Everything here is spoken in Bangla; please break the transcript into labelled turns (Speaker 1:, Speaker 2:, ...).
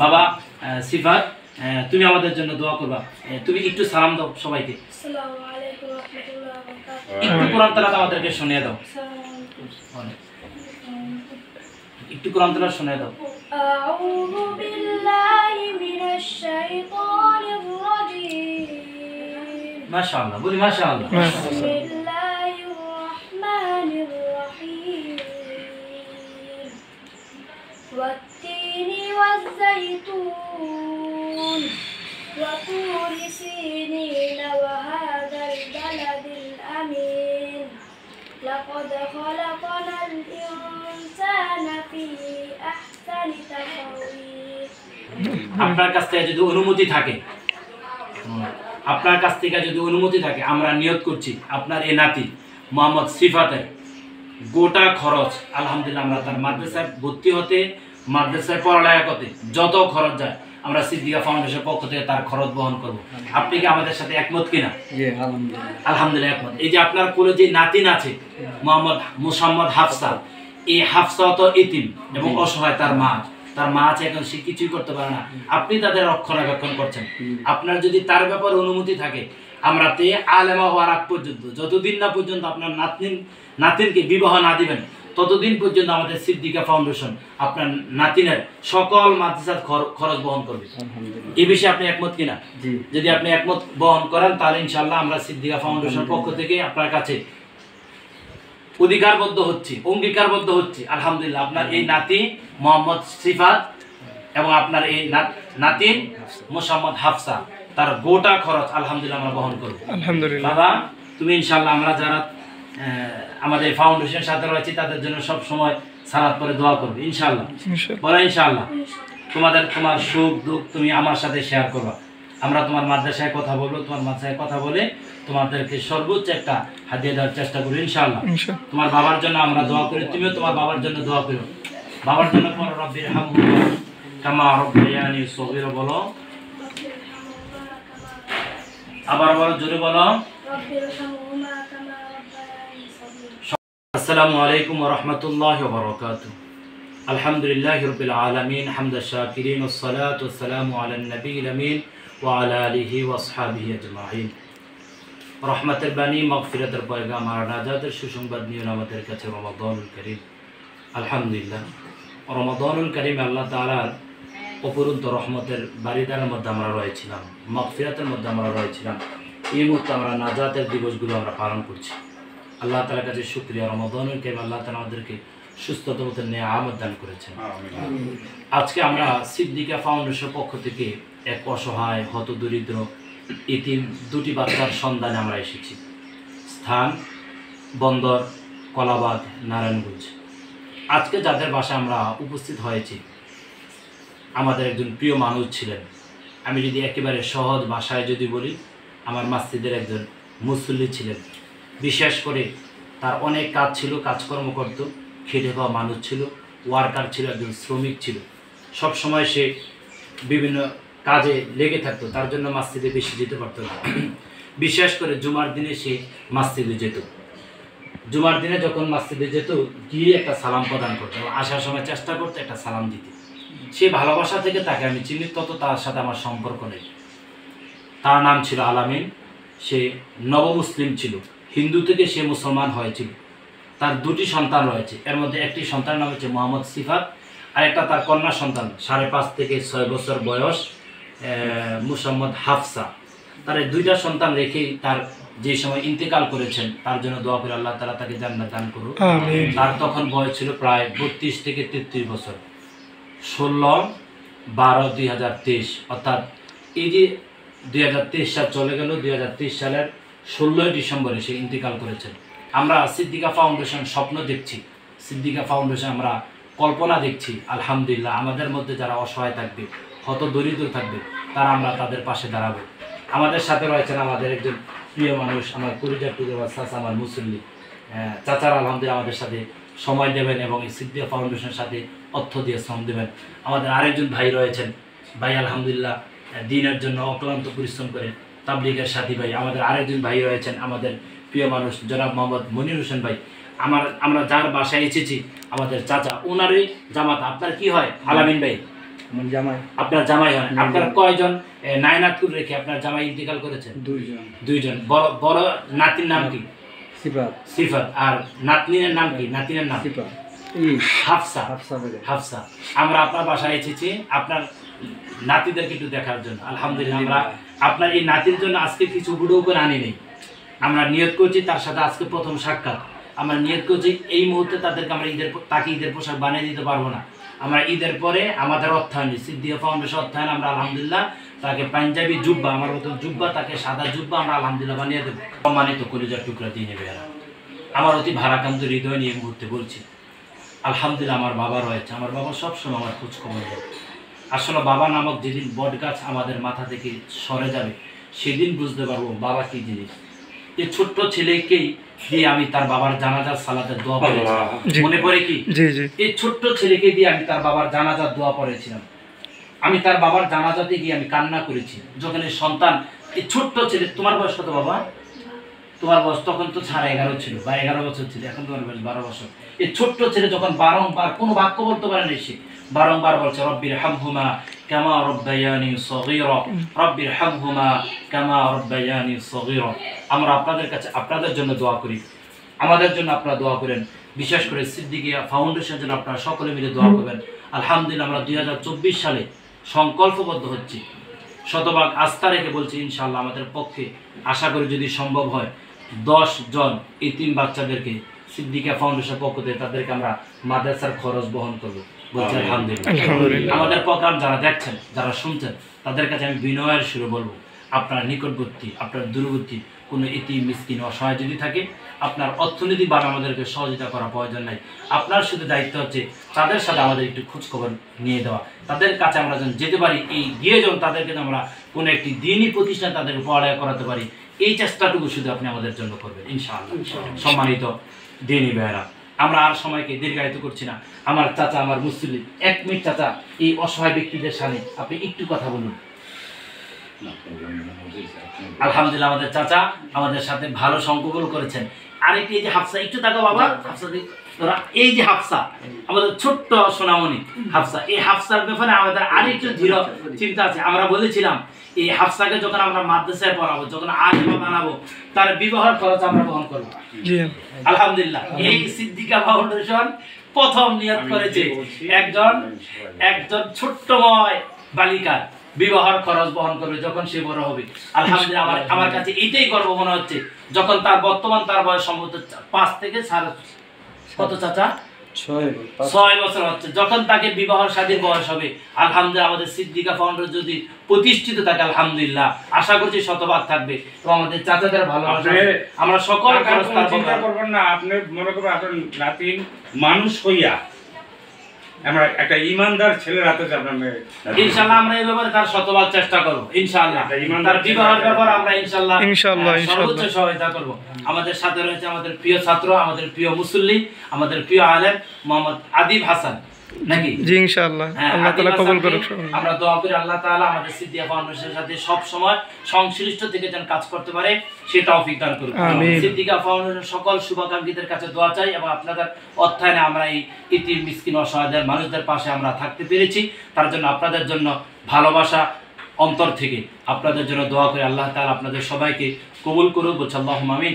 Speaker 1: বাবা সিফাত, তুমি আমাদের জন্য দোয়া করবা। তুমি একটু সালাম দাও সবাইকে।
Speaker 2: আসসালামু আলাইকুম ওয়া রাহমাতুল্লাহি ওয়া বারাকাতুহু।
Speaker 1: একটু কোরআন তেলাওয়াত আমাদেরকে শুনিয়ে দাও। একটু কোরআন তেলাওয়াত শুনিয়ে দাও।
Speaker 2: আউযু বিল্লাহি মিনাশ শাইতানির রাজীম।
Speaker 1: মাশাআল্লাহ, বলি মাশাআল্লাহ।
Speaker 2: বিসমিল্লাহির রাহমানির রাহিম। ওয়াত-তিনি ওয়াজ-যাইতুন ওয়া তুরি সিনিন ওয়া হাযাল বালাদিল আমিন। লাকাদ খালাকনাল ইনসানা ফি আহসানি তাকওয়িম।
Speaker 1: আপনার কাছ থেকে যদি অনুমতি থাকে, আমরা নিয়ত করছি আপনার এই নাতি মোহাম্মদ সিফাতের গোটা খরচ আলহামদুলিল্লাহ আমরা তার মাদ্রাসায় ভর্তি হতে, মাদ্রাসায় পড়ালেখা করতে যত খরচ যায় আমরা সিদ্দিকা ফাউন্ডেশনের পক্ষ থেকে তার খরচ বহন করব। আপনি কি আমাদের সাথে একমত কিনা? আলহামদুলিল্লাহ একমত। এই যে আপনার কোলে যে নাতিন আছে মোসাম্মদ হাফসা, এই হাফসা তো ইতিম এবং অসহায়, তার মা আছে, এখন সে কিছুই করতে পারে না, আপনি তাদের রক্ষণাবেক্ষণ করছেন। আপনার যদি তার ব্যাপারে অনুমতি থাকে, আমরা তে আলেমা হওয়ার আগ পর্যন্ত, যতদিন না পর্যন্ত আপনার নাতিনকে বিবাহ না দিবেন, ততদিন পর্যন্ত আমাদের সিদ্দিকা ফাউন্ডেশন আপনার নাতিনের সকল মাদ্রাসার খরচ বহন করবে। এই বিষয়ে আপনি একমত কিনা? যদি আপনি একমত বহন করেন, তাহলে ইনশাআল্লাহ আমরা সিদ্দিকা ফাউন্ডেশনের পক্ষ থেকে আপনার কাছে অঙ্গীকারবদ্ধ হচ্ছে আলহামদুলিল্লাহ আপনার এই নাতি মোহাম্মদ সিফাত এবং আপনার এই নাতিন মোসাম্মদ হাফসা তার গোটা খরচ আলহামদুলিল্লাহ আমরা বহন করব। বাবা, তুমি ইনশাআল্লাহ আমরা যারা আমাদের ফাউন্ডেশনের সাথে রয়েছে তাদের জন্য সব সময় সালাত পরে দোয়া করবে ইনশাআল্লাহ। বলো ইনশাআল্লাহ। তোমার সুখ দুঃখ তুমি আমার সাথে শেয়ার করবা। আমরা তোমার মাদ্রাসায় কথা বলবো, তোমার মাদ্রাসায় কথা বলে তোমাদেরকে সর্বোচ্চ একটা হাদিয়া দেওয়ার চেষ্টা করি ইনশাআল্লাহ। তোমার বাবার জন্য আমরা দোয়া করি, তুমিও তোমার বাবার জন্য দোয়া করো। বাবার জন্য তোমার রব্বির হামহুমা কামা রাব্বায়ানি সগীরা বলো, আবার বলো, জোরে বলো। আসসালামু আলাইকুম ওয়া রাহমাতুল্লাহি ওয়া বারাকাতুহু। আলহামদুলিল্লাহি রাব্বিল আলামিন হামদাশ শাকিরিন ওয়াস সালাতু ওয়াস সালামু আলান নবিয়্যিল আমিন ওয়া আলা আলিহি ওয়া আসহাবিহি আজমাইন। রহমতের বাণী, মাগফিরাতের পয়গাম আর নাজাতের সুসংবাদ নিয়ে আমাদের কাছে রমাদানুল কারীম। আলহামদুলিল্লাহ, রমাদানুল কারীম আল্লাহ তাআলার অপরন্ত রহমতের বারিদারের মধ্যে আমরা রয়েছিলাম, মাগফিরাতের মধ্যে আমরা রয়েছিলাম। এই মুহূর্তে আমরা নাজাতের দিবসগুলো আমরা পালন করছি। আল্লাহ তাআলার কাছে শুকরিয়া, রমাদানুল কারীম আল্লাহ তাআলা আমাদেরকে সুস্থতার নেয়ামত দান করেছেন। আজকে আমরা সিদ্দিকা ফাউন্ডেশনের পক্ষ থেকে এক অসহায় হতদরিদ্র ইতিম দুটি বাচ্চার সন্ধানে আমরা এসেছি। স্থান বন্দর, কলাবাদ, নারায়ণগঞ্জ। আজকে যাদের বাসায় আমরা উপস্থিত হয়েছি আমাদের একজন প্রিয় মানুষ ছিলেন। আমি যদি একেবারে সহজ ভাষায় যদি বলি, আমার মসজিদের একজন মুসল্লি ছিলেন। বিশেষ করে তার অনেক কাজ ছিল, কাজকর্ম করত, খেটে খাওয়া মানুষ ছিল, ওয়ার্কার ছিল, একজন শ্রমিক ছিল। সব সময় সে বিভিন্ন কাজে লেগে থাকতো, তার জন্য মসজিদে বেশি যেতে পারতো না। বিশেষ করে জুমার দিনে সে মসজিদে যেত। জুমার দিনে যখন মসজিদে যেত, গিয়ে একটা সালাম প্রদান করতো, আসার সময় চেষ্টা করতো একটা সালাম দিতে। সে ভালোবাসা থেকে তাকে আমি চিনি, তত তার সাথে আমার সম্পর্ক নেই। তার নাম ছিল আলামিন। সে নবমুসলিম ছিল, হিন্দু থেকে সে মুসলমান হয়েছিল। তার দুটি সন্তান রয়েছে, এর মধ্যে একটি সন্তানের নাম হচ্ছে মোহাম্মদ সিফাত, আর একটা তার কন্যা সন্তান 5.5 থেকে 6 বছর বয়স মোসাম্মদ হাফসা। তার এই দুইটা সন্তান রেখেই তার যে সময় ইন্তেকাল করেছেন, তার জন্য দোয়া করে আল্লাহ তাআলা তাকে জান্নাত দান করুন। তার তখন বয়স ছিল প্রায় 32 থেকে 33 বছর। 16/12/2023, অর্থাৎ এই যে 2023 সাল চলে গেল, 2023 সালের 16 ডিসেম্বরে সে ইন্তেকাল করেছেন। আমরা সিদ্দিকা ফাউন্ডেশন স্বপ্ন দেখছি, সিদ্দিকা ফাউন্ডেশন আমরা কল্পনা দেখছি। আলহামদুলিল্লাহ, আমাদের মধ্যে যারা অসহায় থাকবে, হত দরিদ্র থাকবে, তারা আমরা তাদের পাশে দাঁড়াবো। আমাদের সাথে রয়েছেন আমাদের একজন প্রিয় মানুষ, আমার পরিচয় চাচা, আমার মুসল্লি চাচারা আলহামদুলিল্লাহ আমাদের সাথে সময় দেবেন এবং এই সিদ্দিকা ফাউন্ডেশনের সাথে অর্থ দিয়ে শ্রম দেবেন। আমাদের আরেকজন ভাই রয়েছেন, ভাই আলহামদুলিল্লাহ দিনের জন্য অক্লান্ত পরিশ্রম করে তাবলীগের সাথী ভাই। আমাদের আরেকজন ভাই রয়েছেন, আমাদের প্রিয় মানুষ জনাব মোহাম্মদ মনির হোসেন ভাই। আমরা যার বাসায় এসেছি আমাদের চাচা, ওনারই জামাত। আপনার কি হয়? আলামিন ভাই।
Speaker 3: আমার জামাই।
Speaker 1: আপনার জামাই হন। আপনারা কয়জন নায়নাতকুর রেখে আপনার জামাই ইন্তেকাল করেছেন? দুইজন। বড় নাতির নাম কি? সিফাত। আর নাতনির নাম কি? নাতিনের নাম হাফসা। হাফসা। আমরা আপনার বাসায় এসেছি আপনার নাতিদেরকে একটু দেখার জন্য। আলহামদুলিল্লাহ আমরা আপনার এই নাতির জন্য আজকে কিছু হুড়ো করে আনি নেই। আমরা নিয়ত করছি তার সাথে আজকে প্রথম সাক্ষাৎ। আমরা নিয়ত করছি এই মুহূর্তে তাদেরকে আমরা তাকে ঈদের পোশাক বানিয়ে দিতে পারবো না। আমরা ঈদের পরে আমাদের অর্থায়ন সিদ্দিকা ফাউন্ডেশন অর্থায়ন আমরা আলহামদুলিল্লাহ তাকে পাঞ্জাবি জুব্বা, আমার মতো জুব্বা, তাকে সাদা জুব্বা আমরা আলহামদুলিল্লাহ বানিয়ে দেবো। সম্মানিত কলিজার টুকরা দিয়ে নেবে। আমার অতি ভারাক্রান্ত হৃদয় নিয়ে মুহূর্তে বলছি আলহামদুলিল্লাহ আমার বাবা রয়েছে। আমার বাবা সবসময় আমার খোঁজ খবর দেয়। আসলে বাবা নামক যেদিন বট গাছ আমাদের মাথা থেকে সরে যাবে সেদিন বুঝতে পারবো বাবা কি জিনিস। এই ছোট্ট ছেলেকেই দিয়ে আমি তার বাবার জানাজার সালাতের দোয়া পড়েছিলাম, মনে পড়ে কি? এই ছোট্ট ছেলেকে দিয়ে আমি তার বাবার জানাজার দোয়া পড়েছিলাম। আমি তার বাবার জানাজাতে গিয়ে আমি কান্না করেছি। যখন এই সন্তান, এই ছোট্ট ছেলে, তোমার বয়স কত বাবা? তোমার বয়স তখন তো 11.5 ছিল বা 11 বছর ছিল, এখন তোমার বয়স 12 বছর। এই ছোট্ট ছেলে যখন বারংবার কোনো বাক্য বলতে পারে না, সে বারংবার বলছে রব্বির হামহুমা কামা রব্বায়ানি সগীরা, রব্বির হামহুমা কামা রব্বায়ানি সগীরা। আমরা আপনাদের কাছে আপনাদের জন্য দোয়া করি, আমাদের জন্য আপনারা দোয়া করেন, বিশেষ করে সিদ্দিকিয়া ফাউন্ডেশনের জন্য আপনারা সকলে মিলে দোয়া করবেন। আলহামদুলিল্লাহ আমরা 2024 সালে সংকল্পবদ্ধ হচ্ছি, শতভাগ আস্থা রেখে বলছি ইনশাআল্লাহ আমাদের পক্ষে আশা করি যদি সম্ভব হয় 10 জন এতিম বাচ্চাদেরকে সিদ্দিকা ফাউন্ডেশনের পক্ষ থেকে তাদেরকে আমরা মাদ্রাসার খরচ বহন করবো। বলছি আলহামদুলিল্লাহ। আমাদের প্রোগ্রাম যারা দেখছেন, যারা শুনছেন, তাদের কাছে আমি বিনয়ের সুরে বলবো আপনার নিকটবর্তী, আপনার দূরবর্তী কোনো এতিম মিসকিন অসহায় যদি থাকে, আপনার অর্থনৈতিকভাবে আমাদেরকে সহযোগিতা করা প্রয়োজন নাই। আপনার শুধু দায়িত্ব হচ্ছে তাদের সাথে আমাদের একটু খোঁজখবর নিয়ে দেওয়া, তাদের কাছে আমরা যেন যেতে পারি, এই গিয়ে যখন তাদেরকে আমরা কোনো একটি দিনই প্রতিষ্ঠান তাদেরকে পড়ালেখা করাতে পারি, এই চেষ্টাটুকু শুধু আপনি আমাদের জন্য করবেন ইনশাআল্লাহ। সম্মানিত দিনী ভাইয়েরা, আমরা আর সময়কে দীর্ঘায়িত করছি না। আমার চাচা, আমার মুসলিম, 1 মিনিট চাচা, এই অসহায় ব্যক্তিদের সামনে আপনি একটু কথা বলুন। আলহামদুলিল্লাহ আমাদের চাচা আমাদের সাথে ভালো সংকল্প করেছেন। আরেকটি এই যে হাফসা, একটু তাকাও বাবা, হাফসা তোরা, এই যে হাফসা আমাদের ছোট্ট সোনামণি হাফসা, এই হাফসার ব্যাপারে আমাদের আরেকটু দৃঢ় চিন্তা আছে। আমরা বলেছিলাম এই হাফসাকে যখন আমরা মাদ্রাসায় পড়াবো, যখন আলিমা বানাবো, তার বিবাহের খরচ আমরা বহন করবো। আলহামদুলিল্লাহ এই সিদ্দিকা ফাউন্ডেশন প্রথম নিয়ত করেছে একজন ছোট্টময় বালিকার বিবাহের খরচ বহন করবে যখন সে বড় হবে। আলহামদুলিল্লাহ আমার কাছে এইটাই গর্ব মনে হচ্ছে, যখন তার বর্তমান তার বয়স সম্ভবত 5 থেকে কত চাচা 6 বছর হচ্ছে, যখন তাকে বিবাহের স্বাধীন বয়স হবে, আলহামদুলিল্লাহ আমাদের সিদ্দিকা ফাউন্ডেশন যদি প্রতিষ্ঠিত থাকে, আলহামদুলিল্লাহ আশা করছি শতভাগ থাকবে এবং আমাদের চাচাদের ভালোবাসা আমরা সকল খরচ তার চিন্তা করবেন না। আপনি মনে করবেন আপনার নাতিন মানুষ হইয়া আমরা একটা ইমানদার ছেলের হাতে আপনার ইনশাআল্লাহ আমরা এই ব্যাপারে তার শতভাগ চেষ্টা করব ইনশাআল্লাহ। তার বিবাহের ব্যাপারে আমরা ইনশাআল্লাহ সর্বোচ্চ সহায়তা করব। আমাদের সাথে রয়েছে আমাদের প্রিয় ছাত্র, আমাদের প্রিয় মুসল্লি, আমাদের প্রিয় আলেম মোহাম্মদ আদিব হাসান, নাকি? জি ইনশাআল্লাহ, আল্লাহ তাআলা কবুল করুক। আমরা দোয়া করি আল্লাহ তাআলা আমাদের সিদ্দিকা ফাউন্ডেশনের সাথে সব সময় সংশ্লিষ্ট থেকে যেন কাজ করতে পারে সে তৌফিক দান করুন। আমিন। সিদ্দিকা ফাউন্ডেশনের সকল শুভাকাঙ্ক্ষীদের কাছে দোয়া চাই এবং আপনাদের অর্থায়নে আমরা এই ইতিম মিসকিন অসহায় মানুষদের পাশে আমরা থাকতে পেরেছি, তার জন্য আপনাদের জন্য ভালোবাসা অন্তর থেকে আপনাদের জন্য দোয়া করি। আল্লাহ তাআলা আপনাদের সবাইকে কবুল করুক। বলছি আল্লাহুম্মা আমিন।